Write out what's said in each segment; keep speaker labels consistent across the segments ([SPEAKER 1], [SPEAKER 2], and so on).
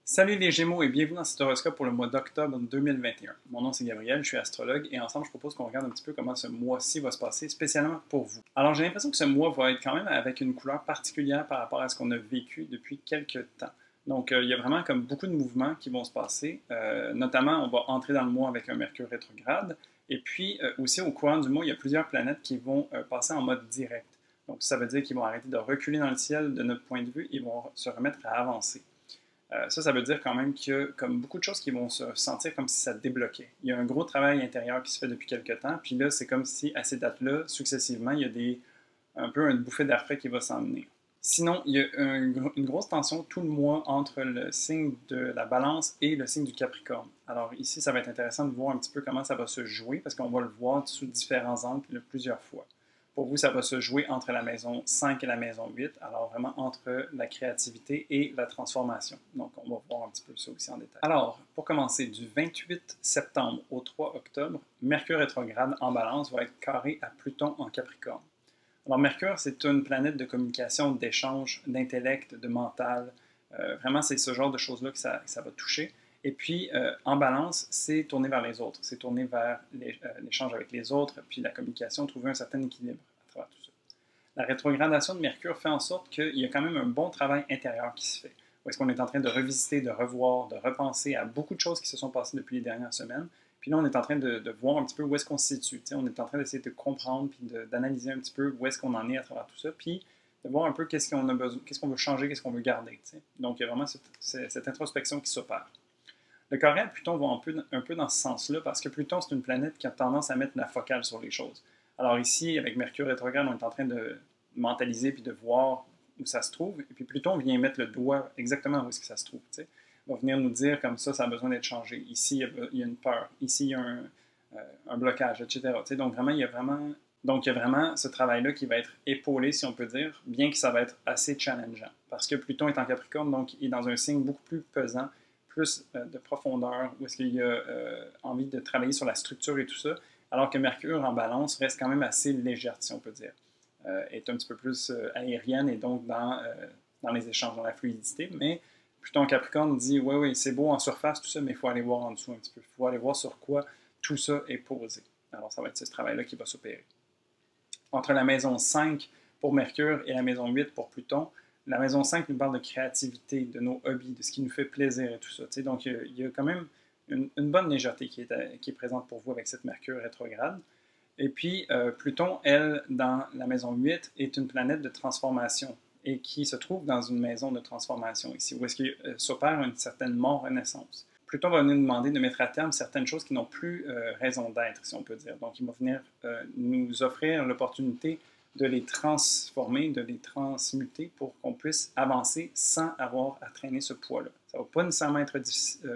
[SPEAKER 1] Salut les Gémeaux et bienvenue dans cet horoscope pour le mois d'octobre 2021. Mon nom c'est Gabriel, je suis astrologue et ensemble je propose qu'on regarde un petit peu comment ce mois-ci va se passer spécialement pour vous. Alors j'ai l'impression que ce mois va être quand même avec une couleur particulière par rapport à ce qu'on a vécu depuis quelques temps. Donc il y a vraiment comme beaucoup de mouvements qui vont se passer. Notamment on va entrer dans le mois avec un Mercure rétrograde et puis aussi au courant du mois il y a plusieurs planètes qui vont passer en mode direct. Donc ça veut dire qu'ils vont arrêter de reculer dans le ciel de notre point de vue et vont se remettre à avancer. Ça veut dire quand même qu'il y a comme beaucoup de choses qui vont se sentir comme si ça débloquait. Il y a un gros travail intérieur qui se fait depuis quelques temps, puis là, c'est comme si à ces dates-là, successivement, il y a un peu une bouffée d'air frais qui va s'en venir. Sinon, il y a une grosse tension tout le mois entre le signe de la Balance et le signe du Capricorne. Alors ici, ça va être intéressant de voir un petit peu comment ça va se jouer, parce qu'on va le voir sous différents angles plusieurs fois. Pour vous, ça va se jouer entre la maison 5 et la maison 8, alors vraiment entre la créativité et la transformation. Donc, on va voir un petit peu ça aussi en détail. Alors, pour commencer, du 28 septembre au 3 octobre, Mercure rétrograde en Balance va être carré à Pluton en Capricorne. Alors, Mercure, c'est une planète de communication, d'échange, d'intellect, de mental. Vraiment, c'est ce genre de choses-là que ça va toucher. Et puis, en Balance, c'est tourné vers les autres, c'est tourné vers l'échange avec les autres, puis la communication, trouver un certain équilibre à travers tout ça. La rétrogradation de Mercure fait en sorte qu'il y a quand même un bon travail intérieur qui se fait. Où est-ce qu'on est en train de revisiter, de revoir, de repenser à beaucoup de choses qui se sont passées depuis les dernières semaines. Puis là, on est en train de voir un petit peu où est-ce qu'on se situe. T'sais, on est en train d'essayer de comprendre puis d'analyser un petit peu où est-ce qu'on en est à travers tout ça. Puis de voir un peu qu'est-ce qu'on a besoin, qu'est-ce qu'on veut changer, qu'est-ce qu'on veut garder. T'sais. Donc, il y a vraiment cette introspection qui s'opère. Le carré à Pluton va un peu dans ce sens-là, parce que Pluton, c'est une planète qui a tendance à mettre la focale sur les choses. Alors ici, avec Mercure rétrograde, on est en train de mentaliser puis de voir où ça se trouve. Et puis Pluton vient mettre le doigt exactement où est-ce que ça se trouve. T'sais. Il va venir nous dire comme ça a besoin d'être changé. Ici, il y a une peur. Ici, il y a un blocage, etc. T'sais. Donc vraiment, il y a vraiment ce travail-là qui va être épaulé, si on peut dire, bien que ça va être assez challengeant. Parce que Pluton est en Capricorne, donc il est dans un signe beaucoup plus pesant, plus de profondeur, où est-ce qu'il y a envie de travailler sur la structure et tout ça, alors que Mercure en Balance reste quand même assez légère, si on peut dire, est un petit peu plus aérienne et donc dans les échanges, dans la fluidité, mais Pluton en Capricorne dit oui, c'est beau en surface, tout ça, mais il faut aller voir en dessous un petit peu, il faut aller voir sur quoi tout ça est posé. Alors ça va être ce travail-là qui va s'opérer. Entre la maison 5 pour Mercure et la maison 8 pour Pluton, la maison 5 nous parle de créativité, de nos hobbies, de ce qui nous fait plaisir et tout ça. T'sais. Donc, il y a quand même une bonne légèreté qui est présente pour vous avec cette Mercure rétrograde. Et puis, Pluton, elle, dans la maison 8, est une planète de transformation et qui se trouve dans une maison de transformation ici, où est-ce qu'il s'opère une certaine mort-renaissance. Pluton va venir nous demander de mettre à terme certaines choses qui n'ont plus raison d'être, si on peut dire. Donc, il va venir nous offrir l'opportunité de les transformer, de les transmuter pour qu'on puisse avancer sans avoir à traîner ce poids-là. Ça ne va pas nécessairement être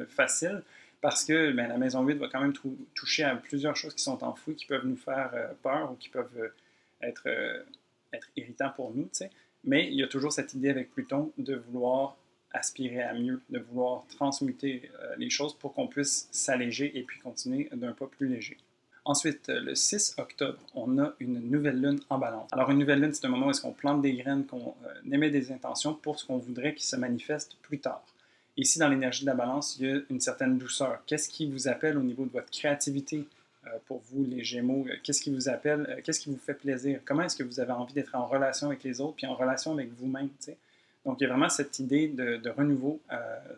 [SPEAKER 1] facile parce que la maison 8 va quand même toucher à plusieurs choses qui sont enfouies, qui peuvent nous faire peur ou qui peuvent être irritants pour nous. T'sais. Mais il y a toujours cette idée avec Pluton de vouloir aspirer à mieux, de vouloir transmuter les choses pour qu'on puisse s'alléger et puis continuer d'un pas plus léger. Ensuite, le 6 octobre, on a une nouvelle lune en Balance. Alors, une nouvelle lune, c'est un moment où est-ce qu'on plante des graines, qu'on émet des intentions pour ce qu'on voudrait qu'il se manifeste plus tard. Ici, dans l'énergie de la Balance, il y a une certaine douceur. Qu'est-ce qui vous appelle au niveau de votre créativité pour vous, les Gémeaux? Qu'est-ce qui vous appelle? Qu'est-ce qui vous fait plaisir? Comment est-ce que vous avez envie d'être en relation avec les autres puis en relation avec vous-même? T'sais? Donc, il y a vraiment cette idée de renouveau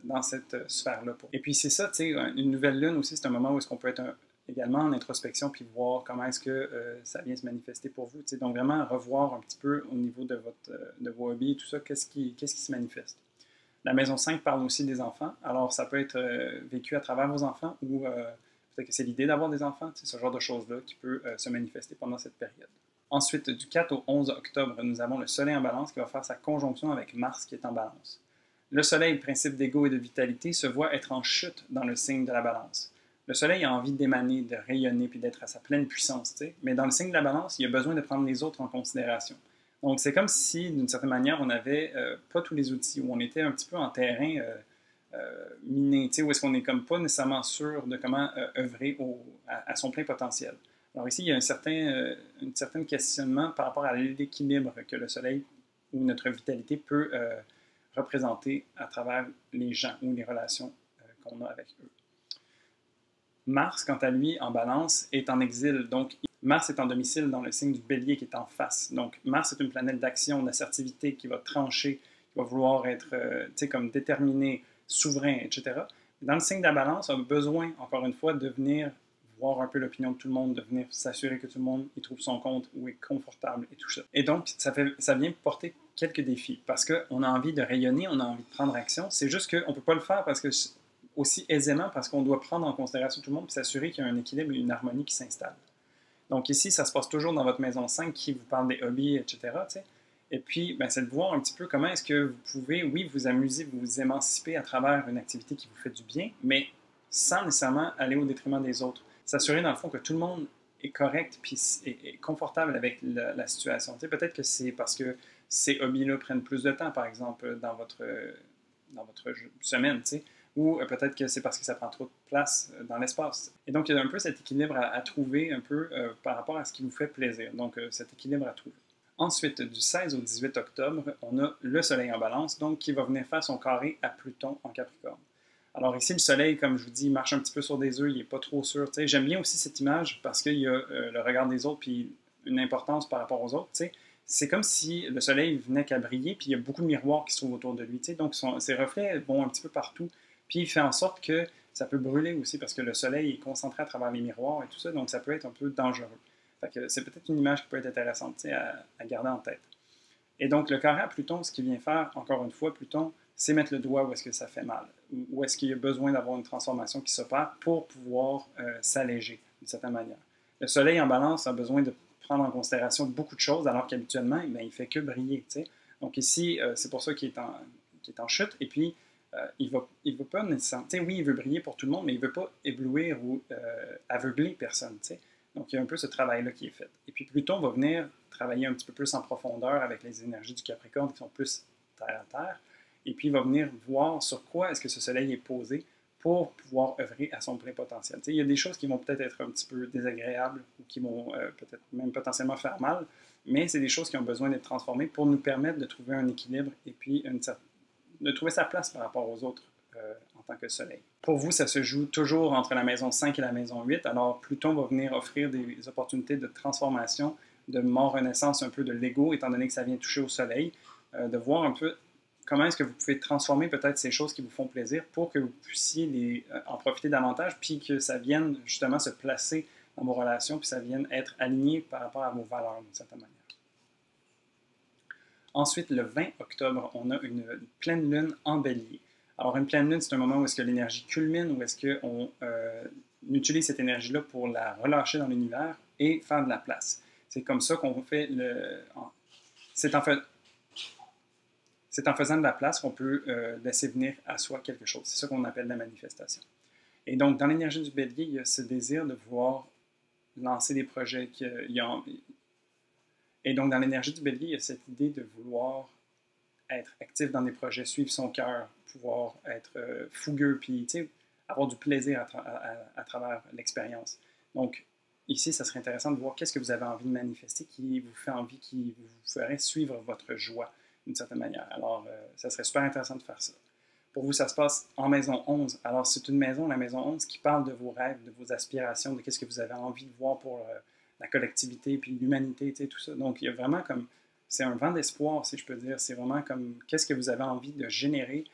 [SPEAKER 1] dans cette sphère-là. Et puis, c'est ça, tu sais, une nouvelle lune aussi, c'est un moment où est-ce qu'on peut être également en introspection puis voir comment est-ce que ça vient se manifester pour vous. T'sais. Donc, vraiment revoir un petit peu au niveau de vos hobbies et tout ça, qu'est-ce qui se manifeste. La maison 5 parle aussi des enfants. Alors, ça peut être vécu à travers vos enfants ou peut-être que c'est l'idée d'avoir des enfants, ce genre de choses-là qui peut se manifester pendant cette période. Ensuite, du 4 au 11 octobre, nous avons le Soleil en Balance qui va faire sa conjonction avec Mars qui est en Balance. Le Soleil, principe d'ego et de vitalité, se voit être en chute dans le signe de la Balance. Le Soleil a envie d'émaner, de rayonner puis d'être à sa pleine puissance, t'sais. Mais dans le signe de la Balance, il a besoin de prendre les autres en considération. Donc, c'est comme si, d'une certaine manière, on n'avait pas tous les outils, où on était un petit peu en terrain miné, où est-ce qu'on n'est comme pas nécessairement sûr de comment œuvrer à son plein potentiel. Alors ici, il y a un certain questionnement par rapport à l'équilibre que le Soleil ou notre vitalité peut représenter à travers les gens ou les relations qu'on a avec eux. Mars, quant à lui, en balance, est en exil. Donc, Mars est en domicile dans le signe du bélier qui est en face. Donc, Mars est une planète d'action, d'assertivité qui va trancher, qui va vouloir être comme déterminé, souverain, etc. Dans le signe de la balance, on a besoin, encore une fois, de venir voir un peu l'opinion de tout le monde, de venir s'assurer que tout le monde y trouve son compte ou est confortable et tout ça. Et donc, ça vient porter quelques défis parce qu'on a envie de rayonner, on a envie de prendre action. C'est juste qu'on ne peut pas le faire parce que aussi aisément parce qu'on doit prendre en considération tout le monde et s'assurer qu'il y a un équilibre et une harmonie qui s'installe. Donc ici, ça se passe toujours dans votre maison 5 qui vous parle des hobbies, etc. T'sais. Et puis, ben, c'est de voir un petit peu comment est-ce que vous pouvez, oui, vous amuser, vous émanciper à travers une activité qui vous fait du bien, mais sans nécessairement aller au détriment des autres. S'assurer, dans le fond, que tout le monde est correct puis est confortable avec la situation. T'sais, peut-être que c'est parce que ces hobbies-là prennent plus de temps, par exemple, dans votre semaine, t'sais. Ou peut-être que c'est parce que ça prend trop de place dans l'espace. Et donc, il y a un peu cet équilibre à trouver un peu par rapport à ce qui vous fait plaisir. Donc, cet équilibre à trouver. Ensuite, du 16 au 18 octobre, on a le Soleil en balance, donc qui va venir faire son carré à Pluton en Capricorne. Alors ici, le Soleil, comme je vous dis, il marche un petit peu sur des œufs, il n'est pas trop sûr. T'sais. J'aime bien aussi cette image parce qu'il y a le regard des autres puis une importance par rapport aux autres. T'sais. C'est comme si le Soleil venait qu'à briller, puis il y a beaucoup de miroirs qui se trouvent autour de lui. T'sais. Donc ses reflets vont un petit peu partout. Puis il fait en sorte que ça peut brûler aussi parce que le soleil est concentré à travers les miroirs et tout ça, donc ça peut être un peu dangereux. Fait que c'est peut-être une image qui peut être intéressante à garder en tête. Et donc le carré à Pluton, ce qu'il vient faire, encore une fois, Pluton, c'est mettre le doigt où est-ce que ça fait mal, où est-ce qu'il y a besoin d'avoir une transformation qui s'opère pour pouvoir s'alléger d'une certaine manière. Le soleil en balance a besoin de prendre en considération beaucoup de choses, alors qu'habituellement, il ne fait que briller. T'sais. Donc ici, c'est pour ça qu'il est en chute, et puis il veut pas nécessairement. Oui, il veut briller pour tout le monde, mais il ne veut pas éblouir ou aveugler personne. T'sais. Donc, il y a un peu ce travail-là qui est fait. Et puis, Pluton va venir travailler un petit peu plus en profondeur avec les énergies du Capricorne qui sont plus terre à terre. Et puis, il va venir voir sur quoi est-ce que ce soleil est posé pour pouvoir œuvrer à son plein potentiel. T'sais, il y a des choses qui vont peut-être être un petit peu désagréables ou qui vont peut-être même potentiellement faire mal, mais c'est des choses qui ont besoin d'être transformées pour nous permettre de trouver un équilibre et puis de trouver sa place par rapport aux autres en tant que soleil. Pour vous, ça se joue toujours entre la maison 5 et la maison 8. Alors, Pluton va venir offrir des opportunités de transformation, de mort-renaissance un peu de l'ego, étant donné que ça vient toucher au soleil, de voir un peu comment est-ce que vous pouvez transformer peut-être ces choses qui vous font plaisir pour que vous puissiez en profiter davantage, puis que ça vienne justement se placer dans vos relations, puis ça vienne être aligné par rapport à vos valeurs d'une certaine manière. Ensuite, le 20 octobre, on a une pleine lune en bélier. Alors, une pleine lune, c'est un moment où est-ce que l'énergie culmine, où est-ce qu'on utilise cette énergie-là pour la relâcher dans l'univers et faire de la place. C'est comme ça qu'on fait c'est en faisant de la place qu'on peut laisser venir à soi quelque chose. C'est ça qu'on appelle la manifestation. Et donc, dans l'énergie du bélier, il y a ce désir de vouloir lancer des projets. Et donc, dans l'énergie du bélier, il y a cette idée de vouloir être actif dans des projets, suivre son cœur, pouvoir être fougueux, puis avoir du plaisir à travers l'expérience. Donc, ici, ça serait intéressant de voir qu'est-ce que vous avez envie de manifester qui vous fait envie, qui vous ferait suivre votre joie d'une certaine manière. Alors, ça serait super intéressant de faire ça. Pour vous, ça se passe en maison 11. Alors, c'est une maison, la maison 11, qui parle de vos rêves, de vos aspirations, de qu'est-ce que vous avez envie de voir pour la collectivité, puis l'humanité, tout ça. Donc, il y a vraiment comme... C'est un vent d'espoir, si je peux dire. C'est vraiment comme qu'est-ce que vous avez envie de générer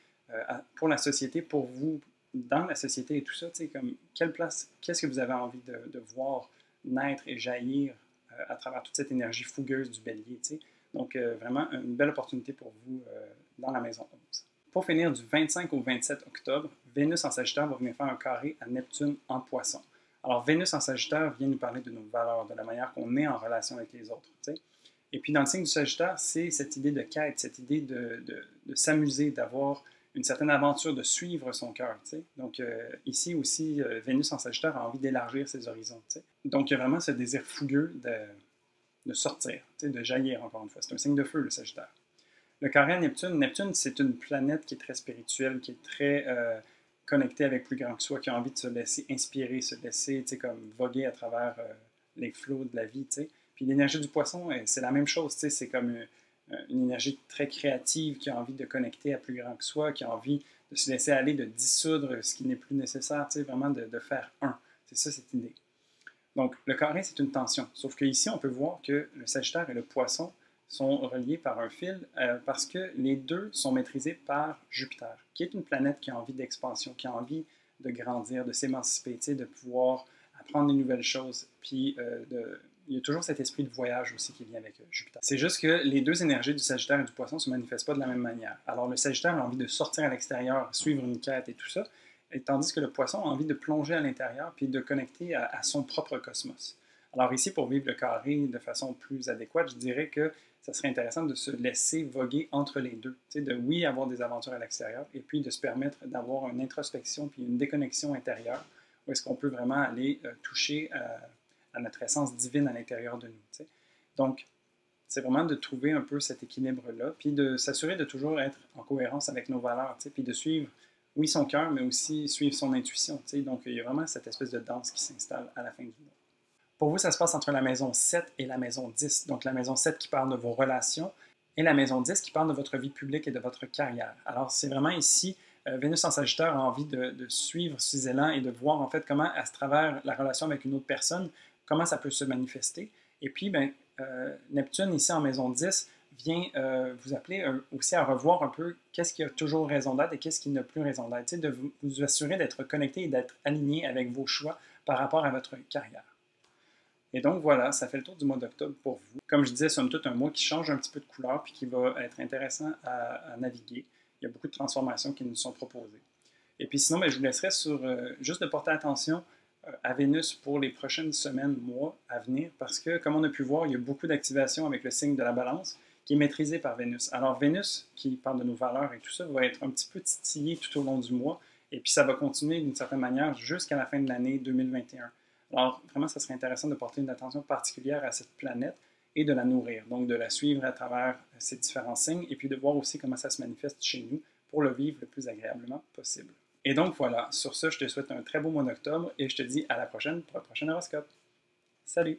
[SPEAKER 1] pour la société, pour vous, dans la société et tout ça. Comme quelle place, qu'est-ce que vous avez envie de voir naître et jaillir à travers toute cette énergie fougueuse du bélier. T'sais. Donc, vraiment, une belle opportunité pour vous dans la maison 11. Pour finir, du 25 au 27 octobre, Vénus en Sagittaire va venir faire un carré à Neptune en Poisson. Alors, Vénus en Sagittaire vient nous parler de nos valeurs, de la manière qu'on est en relation avec les autres. T'sais. Et puis, dans le signe du Sagittaire, c'est cette idée de quête, cette idée de s'amuser, d'avoir une certaine aventure, de suivre son cœur. Donc, ici aussi, Vénus en Sagittaire a envie d'élargir ses horizons. T'sais. Donc, il y a vraiment ce désir fougueux de sortir, de jaillir, encore une fois. C'est un signe de feu, le Sagittaire. Le carré à Neptune, Neptune, c'est une planète qui est très spirituelle, qui est très connectée avec plus grand que soi, qui a envie de se laisser inspirer, se laisser comme voguer à travers les flots de la vie. T'sais. Puis l'énergie du poisson, c'est la même chose, c'est comme une énergie très créative, qui a envie de connecter à plus grand que soi, qui a envie de se laisser aller, de dissoudre ce qui n'est plus nécessaire, vraiment de faire un. C'est ça cette idée. Donc, le carré, c'est une tension. Sauf qu'ici, on peut voir que le Sagittaire et le Poisson sont reliés par un fil parce que les deux sont maîtrisés par Jupiter, qui est une planète qui a envie d'expansion, qui a envie de grandir, de s'émanciper, de pouvoir apprendre des nouvelles choses. Puis, il y a toujours cet esprit de voyage aussi qui vient avec Jupiter. C'est juste que les deux énergies du Sagittaire et du Poisson ne se manifestent pas de la même manière. Alors, le Sagittaire a envie de sortir à l'extérieur, suivre une quête et tout ça, et tandis que le Poisson a envie de plonger à l'intérieur puis de connecter à son propre cosmos. Alors ici, pour vivre le carré de façon plus adéquate, je dirais que ça serait intéressant de se laisser voguer entre les deux. De oui, avoir des aventures à l'extérieur et puis de se permettre d'avoir une introspection puis une déconnexion intérieure où est-ce qu'on peut vraiment aller toucher à notre essence divine à l'intérieur de nous. T'sais. Donc, c'est vraiment de trouver un peu cet équilibre-là, puis de s'assurer de toujours être en cohérence avec nos valeurs, puis de suivre, oui, son cœur, mais aussi suivre son intuition. Donc, il y a vraiment cette espèce de danse qui s'installe à la fin du mois. Pour vous, ça se passe entre la maison 7 et la maison 10. Donc, la maison 7 qui parle de vos relations et la maison 10 qui parle de votre vie publique et de votre carrière. Alors, c'est vraiment ici, Vénus en Sagittaire a envie de suivre ces élans et de voir en fait comment, à travers la relation avec une autre personne, comment ça peut se manifester. Et puis, Neptune, ici en maison 10, vient vous appeler aussi à revoir un peu qu'est-ce qui a toujours raison d'être et qu'est-ce qui n'a plus raison d'être. De vous assurer d'être connecté et d'être aligné avec vos choix par rapport à votre carrière. Et donc voilà, ça fait le tour du mois d'octobre pour vous. Comme je disais, somme toute, un mois qui change un petit peu de couleur puis qui va être intéressant à naviguer. Il y a beaucoup de transformations qui nous sont proposées. Et puis sinon, je vous laisserai sur juste de porter attention à Vénus pour les prochaines semaines, mois à venir, parce que, comme on a pu voir, il y a beaucoup d'activations avec le signe de la balance qui est maîtrisé par Vénus. Alors Vénus, qui parle de nos valeurs et tout ça, va être un petit peu titillé tout au long du mois, et puis ça va continuer d'une certaine manière jusqu'à la fin de l'année 2021. Alors vraiment, ça serait intéressant de porter une attention particulière à cette planète et de la nourrir, donc de la suivre à travers ces différents signes, et puis de voir aussi comment ça se manifeste chez nous pour le vivre le plus agréablement possible. Et donc voilà, sur ce, je te souhaite un très beau mois d'octobre et je te dis à la prochaine pour le prochain horoscope. Salut!